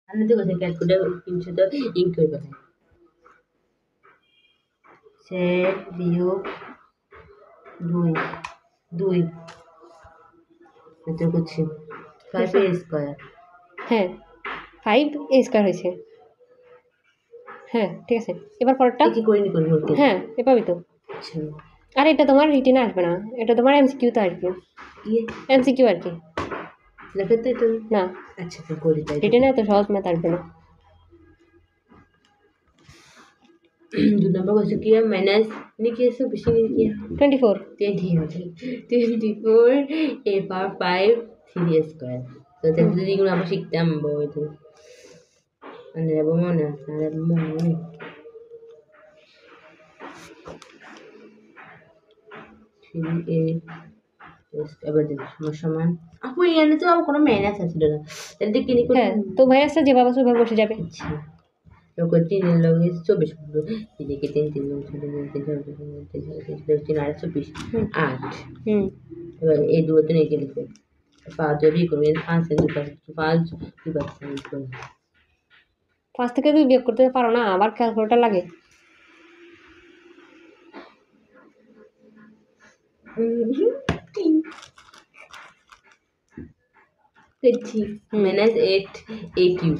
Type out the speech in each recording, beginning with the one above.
আমি তো কথা ক্যালকুলেটর কিনছো তো ইঙ্ক করবে না সেট বিয়োগ 2 2 এটা করছি 5a স্কয়ার হ্যাঁ 5a স্কয়ার হয়েছে হ্যাঁ ঠিক আছে এবার পরেরটা কি করিনি করব হ্যাঁ এভাবেই তো আচ্ছা আর এটা তোমার রিটেনে আসবে না এটা তোমার এমসিকিউতে আসবে কি এমসিকিউ আর কি লেখাতে তো না अच्छा तो कोई ताई রিটেনে এত সহজ ম্যাথ আসবে না जो नंबर को किया माइनस नहीं किया सब कुछ नहीं किया 24 24 a power 5 3 square तो तब तो दिगुना आप सीखते हम बहुत तो अंदर बोमोना अंदर बोमोना a এবার দেখো সমান আপু এখানে তো আর কোনো মাইনাস আছে না তাহলে দেখি নি হ্যাঁ তো মাইনাসটা যেভাবে আছে ওইভাবে বসে যাবে আচ্ছা লোক 3 লোক 24 বন্ধু এদিকে 3 3 লোক 3 আর 24 8 এবার এই দুটো নিয়ে গেলে 5 যদি করবেন 5 এর 5 2 করুন 5 থেকে 2 বিয়োগ করতে পারো না আবার ক্যালকুলেটর লাগে মাইনাস 8 a কিউব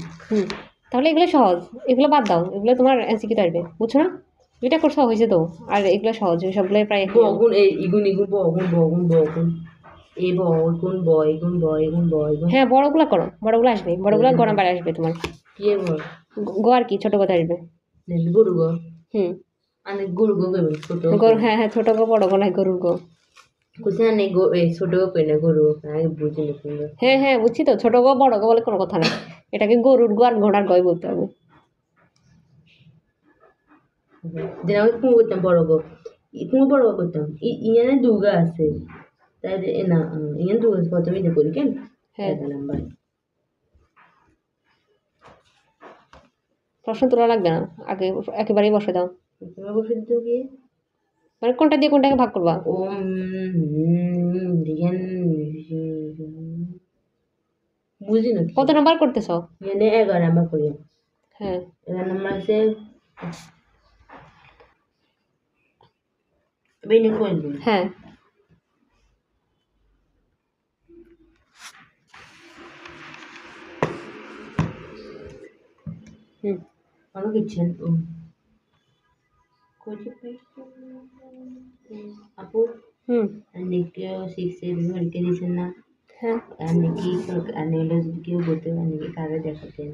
তাহলে এগুলো সহজ এগুলো বাদ দাও এগুলো তোমার এমসিকিউ আসবে বুঝছো না এটা করতে হয়েছে তো আর এগুলো সহজ সবগুলো প্রায় বগুন এই ইগুন ইগুন বগুন এই বগুন হ্যাঁ বড়গুলো করো বড়গুলো আসবে বড়গুলো গণা বাড়ে আসবে তোমার কি বল গো আর কি ছোট কথা আসবে গরু গো হুম অনেক গরু গো ছোট গরু হ্যাঁ হ্যাঁ ছোট গো বড় গো নাই গরুর গো কোথায় গো এই ছোট গো কই না গরু আমি বুঝিনি কিন্তু হ্যাঁ হ্যাঁ বুঝছি তো ছোট গো বড় গো বলে কোনো কথা নেই এটাকে গরুর গো আর ঘোড়ার গয় বলতে হবে যেন আমি কুমো করতাম বড় গো কুমো বড় গো করতাম ইয়ানে দুগা আছে তাই না ইয়ানে দুগা আছে প্রথমে এটা করি কেন হ্যাঁ নাম্বার প্রশ্ন তোলা লাগবে না আগে একেবারেই বসে দাও তোমার বসে দিতে গিয়ে মানে কোনটা দিয়ে কোনটাকে ভাগ করবা ও দিয়েন বুঝি না কত নাম্বার করতেছ ইয়ানে 11 নাম্বার করি হ্যাঁ 11 নাম্বার আছে বেনে কই হ্যাঁ অনেক ইচ্ছেন আপু অনেকে 6 7 দিয়েছেন না হ্যাঁ অনেকে অনেকে কেউ বলতে অনেকে কারে দেখাতেন